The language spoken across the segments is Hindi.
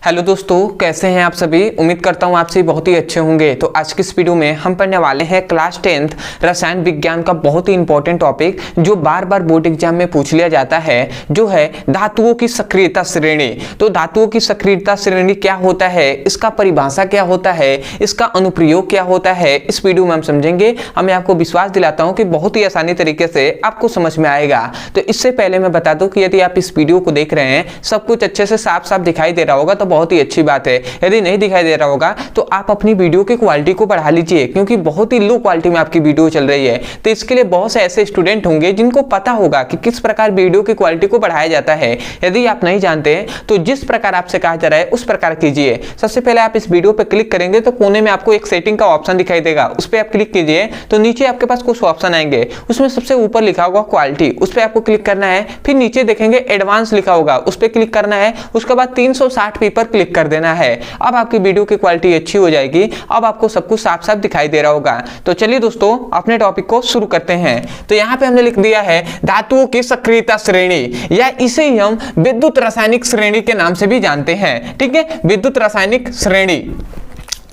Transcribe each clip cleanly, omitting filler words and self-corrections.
हेलो दोस्तों, कैसे हैं आप सभी। उम्मीद करता हूं आप सभी बहुत ही अच्छे होंगे। तो आज की इस वीडियो में हम पढ़ने वाले हैं क्लास 10th रसायन विज्ञान का बहुत ही इंपॉर्टेंट टॉपिक जो बार बार बोर्ड एग्जाम में पूछ लिया जाता है, जो है धातुओं की सक्रियता श्रेणी। तो धातुओं की सक्रियता श्रेणी क्या होता है, इसका परिभाषा क्या होता है, इसका अनुप्रयोग क्या होता है, इस वीडियो में हम समझेंगे। मैं आपको विश्वास दिलाता हूं कि बहुत ही आसानी तरीके से आपको समझ में आएगा। तो इससे पहले मैं बता दूं कि यदि आप इस वीडियो को देख रहे हैं, सब कुछ अच्छे से साफ साफ दिखाई दे रहा होगा तो बहुत ही अच्छी बात है। यदि नहीं दिखाई दे रहा होगा तो आप अपनी वीडियो की क्वालिटी को बढ़ा लीजिए, क्योंकि बहुत ही लो क्वालिटी में आपकी वीडियो चल रही है। तो इसके लिए बहुत से ऐसे स्टूडेंट होंगे जिनको पता होगा कि किस प्रकार वीडियो की क्वालिटी को बढ़ाया जाता है। यदि आप नहीं जानते तो जिस प्रकार आपसे कहा जा रहा है उस प्रकार कीजिए। सबसे पहले आप इस वीडियो पर क्लिक करेंगे तो कोने में आपको एक सेटिंग का ऑप्शन दिखाई देगा, उस पर आप क्लिक कीजिए तो नीचे आपके पास कुछ ऑप्शन आएंगे। उसमें सबसे ऊपर लिखा होगा क्वालिटी, उस पर आपको क्लिक करना है। फिर नीचे देखेंगे एडवांस लिखा होगा, उस पर क्लिक करना है। उसके बाद 360p पर क्लिक कर देना है। अब आपकी वीडियो की क्वालिटी अच्छी हो जाएगी। अब आपको सब कुछ साफ साफ दिखाई दे रहा होगा। तो चलिए दोस्तों अपने टॉपिक को शुरू करते हैं। तो यहाँ पे हमने लिख दिया है धातुओं की सक्रियता श्रेणी, या इसे ही हम विद्युत रासायनिक श्रेणी के नाम से भी जानते हैं। ठीक है, विद्युत रासायनिक श्रेणी,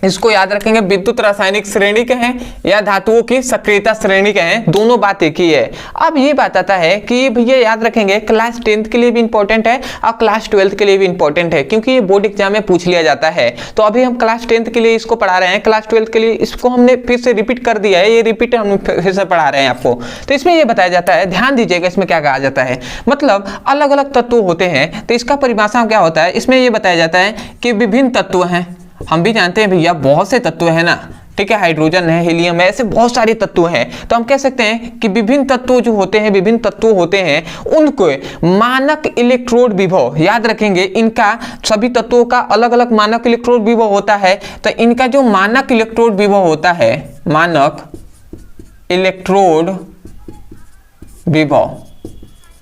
इसको याद रखेंगे। विद्युत रासायनिक श्रेणी कहें या धातुओं की सक्रियता श्रेणी कहें, दोनों बात एक ही है। अब ये बात आता है कि भैया याद रखेंगे क्लास 10th के लिए भी इंपॉर्टेंट है और क्लास 12th के लिए भी इंपॉर्टेंट है, क्योंकि ये बोर्ड एग्जाम में पूछ लिया जाता है। तो अभी हम क्लास 10th के लिए इसको पढ़ा रहे हैं, क्लास 12th के लिए इसको हमने फिर से रिपीट कर दिया है। ये रिपीट हम फिर से पढ़ा रहे हैं आपको। तो इसमें ये बताया जाता है, ध्यान दीजिएगा इसमें क्या कहा जाता है। मतलब अलग अलग तत्व होते हैं, तो इसका परिभाषा क्या होता है, इसमें ये बताया जाता है कि विभिन्न तत्व हैं। हम भी जानते हैं भैया बहुत से तत्व है ना, ठीक है, हाइड्रोजन है, हीलियम है, ऐसे बहुत सारे तत्व हैं। तो हम कह सकते हैं कि विभिन्न तत्व जो होते हैं, विभिन्न तत्व होते हैं, उनको मानक इलेक्ट्रोड विभव, याद रखेंगे इनका सभी तत्वों का अलग अलग मानक इलेक्ट्रोड विभव होता है। तो इनका जो मानक इलेक्ट्रोड विभव होता है, मानक इलेक्ट्रोड विभव,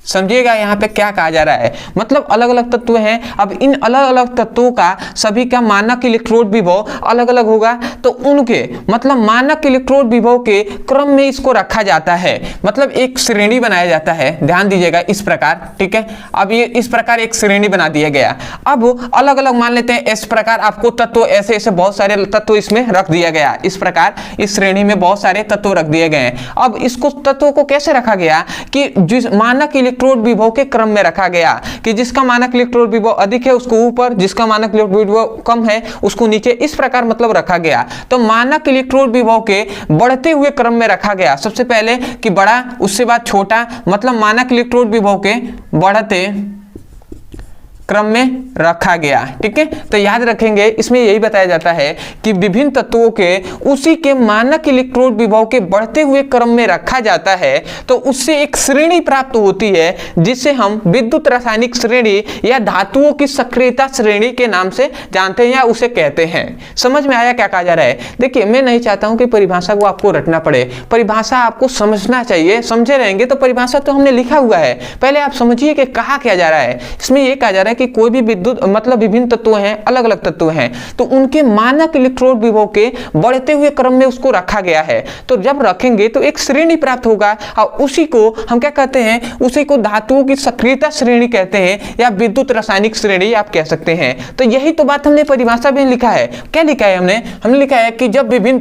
समझिएगा यहाँ पे क्या कहा जा रहा है। मतलब अलग अलग तत्व हैं, अब इन अलग अलग तत्वों का सभी का मानक इलेक्ट्रोड विभव अलग अलग होगा। तो उनके मतलब मानक इलेक्ट्रोड विभव के क्रम में इसको रखा जाता है, मतलब एक श्रेणी बनाया जाता है। ध्यान दीजिएगा इस प्रकार, ठीक है। अब ये इस प्रकार एक श्रेणी बना दिया गया। अब अलग अलग मान लेते हैं, इस प्रकार आपको तत्व ऐसे ऐसे बहुत सारे तत्व इसमें रख दिया गया। इस प्रकार इस श्रेणी में बहुत सारे तत्व रख दिए गए हैं। अब इसको तत्वों को कैसे रखा गया कि जिस मानक इलेक्ट्रोड विभव के क्रम में रखा गया, कि जिसका मानक इलेक्ट्रोड विभव अधिक है उसको ऊपर, जिसका मानक इलेक्ट्रोड विभव कम है उसको नीचे, इस प्रकार मतलब रखा गया। तो मानक इलेक्ट्रोड विभव के बढ़ते हुए क्रम में रखा गया। सबसे पहले कि बड़ा, उससे बाद छोटा, मतलब मानक इलेक्ट्रोड विभव के बढ़ते क्रम में रखा गया। ठीक है, तो याद रखेंगे इसमें यही बताया जाता है कि विभिन्न तत्वों के उसी के मानक इलेक्ट्रोड विभव के बढ़ते हुए क्रम में रखा जाता है, तो उससे एक श्रेणी प्राप्त होती है जिसे हम विद्युत रासायनिक श्रेणी या धातुओं की सक्रियता श्रेणी के नाम से जानते हैं या उसे कहते हैं। समझ में आया क्या कहा जा रहा है। देखिए, मैं नहीं चाहता हूं कि परिभाषा को आपको रटना पड़े, परिभाषा आपको समझना चाहिए। समझे रहेंगे तो परिभाषा तो हमने लिखा हुआ है, पहले आप समझिए कि कहा क्या जा रहा है। इसमें यह कहा जा रहा है कि कोई भी विद्युत मतलब विभिन्न तत्व हैं, अलग अलग तत्व हैं, तो उनके मानक इलेक्ट्रोड विभव के बढ़ते हुए क्रम में उसको रखा गया है। तो जब रखेंगे तो एक श्रेणी प्राप्त होगा और उसी को हम क्या कहते हैं, उसी को धातुओं की सक्रियता श्रेणी कहते हैं या विद्युत रासायनिक श्रेणी आप कह सकते हैं। तो यही तो बात हमने परिभाषा में लिखा है। क्या लिखा है हमने लिखा है कि जब विभिन्न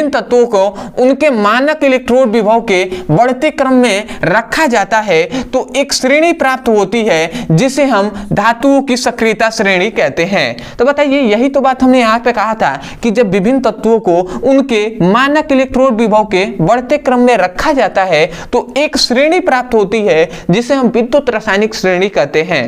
तत्वों को उनके मानक इलेक्ट्रोड विभव के बढ़ते क्रम में रखा जाता है तो एक श्रेणी प्राप्त होती है जिसे हम धातुओं की सक्रियता श्रेणी कहते हैं। तो बताइए, यही तो बात हमने यहाँ पे कहा था कि जब विभिन्न तत्वों को उनके मानक इलेक्ट्रोड विभव के बढ़ते क्रम में रखा जाता है तो एक श्रेणी प्राप्त होती है जिसे हम विद्युत रासायनिक श्रेणी कहते हैं।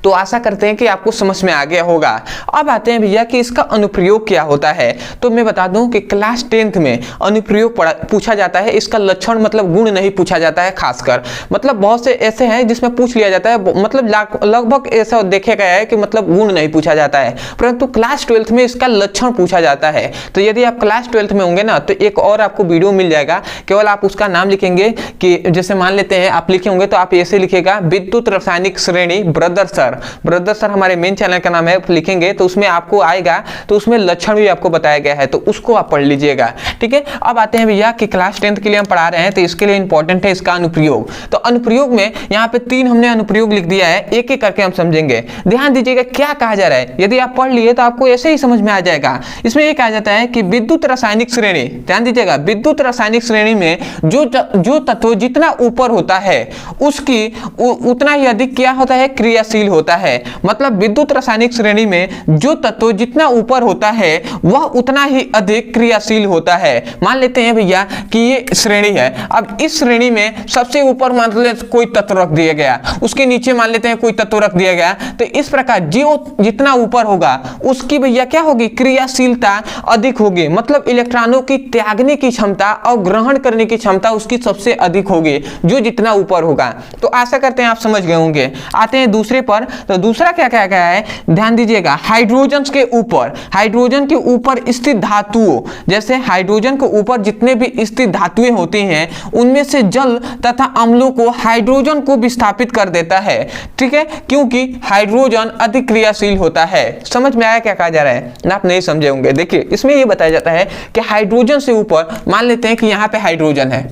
तो आशा करते हैं कि आपको समझ में आ गया होगा। अब आते हैं भैया कि इसका अनुप्रयोग क्या होता है। तो मैं बता दूं कि क्लास 10th में अनुप्रयोग पूछा जाता है, इसका लक्षण मतलब गुण नहीं पूछा जाता है। खासकर मतलब बहुत से ऐसे हैं जिसमें पूछ लिया जाता है, मतलब लगभग ऐसा देखा गया है कि मतलब गुण नहीं पूछा जाता है, परंतु क्लास 12th में इसका लक्षण पूछा जाता है। तो यदि आप क्लास 12th में होंगे ना तो एक और आपको वीडियो मिल जाएगा, केवल आप उसका नाम लिखेंगे कि जैसे मान लेते हैं आप लिखे होंगे तो आप ऐसे लिखेगा विद्युत रासायनिक श्रेणी ब्रदर्स ब्रदर सर हमारे मेन चैनल का नाम है, लिखेंगे तो उसमें आपको आएगा, तो उसमें लक्षण भी आपको बताया गया है, तो उसको आप पढ़ लीजिएगा। ठीक है, अब आते हैं भैया कि क्लास 10th के लिए हम पढ़ा रहे हैं, तो इसके लिए इंपॉर्टेंट है इसका अनुप्रयोग। तो अनुप्रयोग में यहाँ पे 3 हमने अनुप्रयोग लिख दिया है, एक एक करके हम समझेंगे। ध्यान दीजिएगा क्या कहा जा रहा है, यदि आप पढ़ लिए तो आपको ऐसे ही समझ में आ जाएगा। इसमें ये कहा जाता है कि विद्युत रासायनिक श्रेणी, ध्यान दीजिएगा, विद्युत रासायनिक श्रेणी में जो तत्व जितना ऊपर होता है उसकी उतना ही अधिक क्या होता है, क्रियाशील होता है। मतलब विद्युत रासायनिक श्रेणी में जो तत्व जितना ऊपर होता है वह उतना ही अधिक क्रियाशील होता है। मान लेते हैं भैया कि ये श्रेणी है, अब इस श्रेणी में सबसे ऊपर मान लेते कोई तत्व रख दिया गया, उसके नीचे मान लेते हैं कोई तत्व रख दिया गया, तो इस प्रकार जो जितना ऊपर होगा उसकी भैया क्या होगी, क्रियाशीलता अधिक होगी। मतलब इलेक्ट्रॉनों की त्यागने की क्षमता और ग्रहण करने की क्षमता उसकी सबसे अधिक होगी जो जितना ऊपर होगा। तो आशा करते हैं आप समझ गए होंगे। आते हैं दूसरे पर, तो दूसरा क्या कहा गया है, ध्यान दीजिएगा, हाइड्रोजन के ऊपर, हाइड्रोजन के ऊपर स्थित धातुओं, जैसे हाइड्रोजन के ऊपर जितने भी स्थित धातुएं होती हैं उनमें से जल तथा अम्लों को हाइड्रोजन को विस्थापित कर देता है। ठीक है, क्योंकि हाइड्रोजन अधिक क्रियाशील होता है। समझ में आया क्या कहा जा रहा है, आप नहीं समझे होंगे। देखिए इसमें यह बताया जाता है कि हाइड्रोजन से ऊपर मान लेते हैं कि यहां पे हाइड्रोजन है,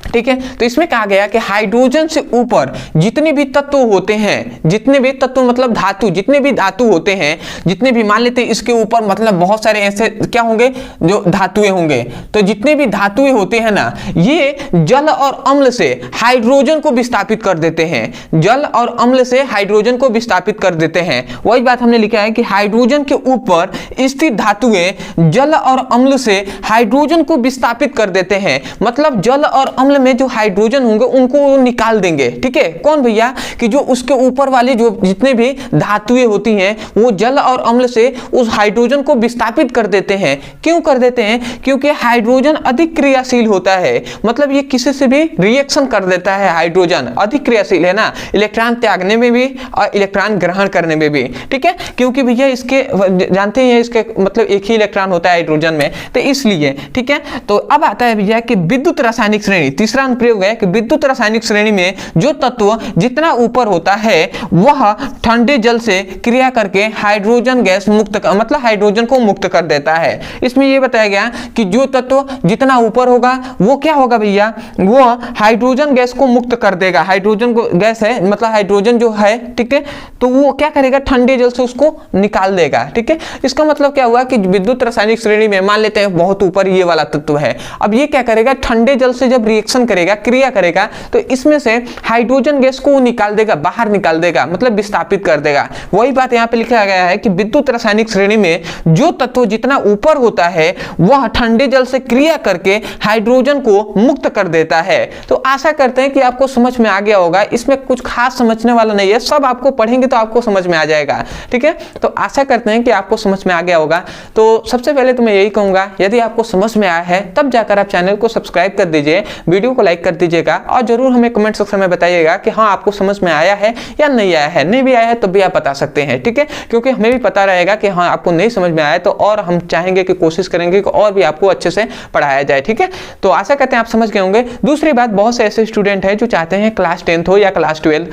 ठीक है, तो इसमें कहा गया कि हाइड्रोजन से ऊपर जितने भी तत्व होते हैं, जितने भी तत्व मतलब धातु, जितने भी धातु होते हैं, जितने भी मान लेते हैं इसके ऊपर मतलब बहुत सारे ऐसे क्या होंगे जो धातुएं होंगे, तो जितने भी धातुएं होते हैं ना, ये जल और अम्ल से हाइड्रोजन को विस्थापित कर देते हैं, जल और अम्ल से हाइड्रोजन को विस्थापित कर देते हैं। वही बात हमने लिखा है कि हाइड्रोजन के ऊपर स्थित धातुएं जल और अम्ल से हाइड्रोजन को विस्थापित कर देते हैं। मतलब जल और अम्ल में जो हाइड्रोजन होंगे उनको निकाल देंगे। ठीक है, कौन भैया, कि जो उसके ऊपर वाले जो जितने भी धातुएं होती हैं वो जल और अम्ल से उस हाइड्रोजन को विस्थापित कर देते हैं। क्यों कर देते हैं, क्योंकि हाइड्रोजन अधिक क्रियाशील होता है। मतलब ये किसी से भी रिएक्शन कर देता है, हाइड्रोजन अधिक क्रियाशील है ना, इलेक्ट्रॉन त्यागने में भी और इलेक्ट्रॉन ग्रहण करने में भी। ठीक है, क्योंकि भैया इसके जानते हैं इसके मतलब एक ही इलेक्ट्रॉन होता है हाइड्रोजन में, तो इसलिए। ठीक है, तो अब आता है भैया कि विद्युत रासायनिक श्रेणी, तीसरा अनुप्रयोग है कि विद्युत रासायनिक श्रेणी में जो तत्व जितना ऊपर होता है वह ठंडे जल से क्रिया करके हाइड्रोजन गैस मुक्त मतलब हाइड्रोजन को मुक्त कर देता है। इसमें यह बताया गया कि जो तत्व जितना ऊपर होगा वो क्या होगा भैया, वो हाइड्रोजन गैस को मुक्त कर देगा। हाइड्रोजन को गैस है मतलब हाइड्रोजन जो है, ठीक है, तो वो क्या करेगा, ठंडे जल से उसको निकाल देगा। ठीक है, इसका मतलब क्या हुआ कि विद्युत रासायनिक श्रेणी में मान लेते हैं बहुत ऊपर ये वाला तत्व है, अब ये क्या करेगा, ठंडे जल से जब रिएक्शन करेगा, क्रिया करेगा, तो इसमें से हाइड्रोजन गैस को निकाल देगा, बाहर निकाल देगा, मतलब विस्थापित कर देगा। वही बात यहां पे लिखा गया है कि विद्युत रासायनिक श्रेणी में जो तत्व जितना ऊपर होता है वह ठंडे जल से क्रिया करके हाइड्रोजन को मुक्त कर देता है। तो आशा करते हैं कि आपको समझ में आ गया होगा। इसमें कुछ खास समझने वाला नहीं है, सब आपको पढ़ेंगे तो आपको समझ में आ जाएगा। ठीक है, तो आशा करते हैं कि आपको समझ में आ गया होगा। तो सबसे पहले तो मैं यही कहूंगा, यदि आपको समझ में आया है तब जाकर आप चैनल को सब्सक्राइब कर दीजिए, वीडियो को लाइक कर दीजिएगा और जरूर हमें कमेंट सेक्शन में बताइएगा कि हाँ आपको समझ में आया है या नहीं आया है। नहीं भी आया है तो भी आप बता सकते हैं। ठीक है, क्योंकि हमें भी पता रहेगा कि हाँ आपको नहीं समझ में आया, तो और हम चाहेंगे कि कोशिश करेंगे कि और भी आपको अच्छे से पढ़ाया जाए। ठीक है, तो आशा करते हैं आप समझ गए होंगे। दूसरी बात, बहुत से ऐसे स्टूडेंट हैं जो चाहते हैं क्लास 10th हो या क्लास 12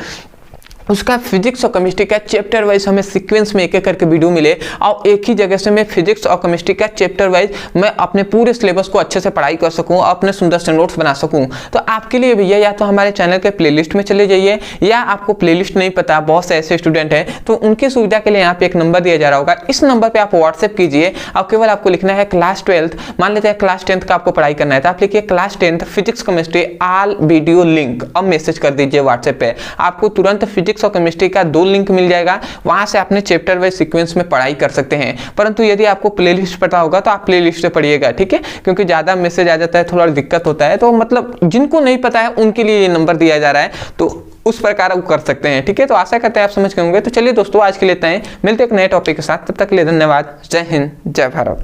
उसका फिजिक्स और केमिस्ट्री का चैप्टर वाइज हमें सीक्वेंस में एक एक करके वीडियो मिले और एक ही जगह से मैं फिजिक्स और केमिस्ट्री का चैप्टर वाइज मैं अपने पूरे सिलेबस को अच्छे से पढ़ाई कर सकूं और अपने सुंदर से नोट्स बना सकूं। तो आपके लिए भैया या तो हमारे चैनल के प्लेलिस्ट में चले जाइए, या आपको प्लेलिस्ट नहीं पता, बहुत से ऐसे स्टूडेंट हैं, तो उनकी सुविधा के लिए यहाँ पे एक नंबर दिया जा रहा होगा, इस नंबर पर आप व्हाट्सएप कीजिए और केवल आपको लिखना है क्लास 12th। मान लेते हैं क्लास 10th का आपको पढ़ाई करना है, तो आप लिखिए class 10th physics chemistry all video link, अब मैसेज कर दीजिए व्हाट्सएप पे। आपको तुरंत फिजिक्स और केमिस्ट्री का 2 लिंक मिल जाएगा, वहां से अपने चैप्टर वाइज सीक्वेंस में पढ़ाई कर सकते हैं। परंतु यदि आपको प्लेलिस्ट पता होगा तो आप प्लेलिस्ट से पढ़िएगा। ठीक है, क्योंकि ज्यादा मैसेज आ जाता है, थोड़ा दिक्कत होता है, तो मतलब जिनको नहीं पता है उनके लिए ये नंबर दिया जा रहा है, तो उस प्रकार वो कर सकते हैं। ठीक है, तो आशा करते हैं आप समझ गए होंगे। तो चलिए दोस्तों, आज के लिए इतना ही, मिलते हैं एक नए टॉपिक के साथ, तब तक के लिए धन्यवाद। जय हिंद, जय भारत।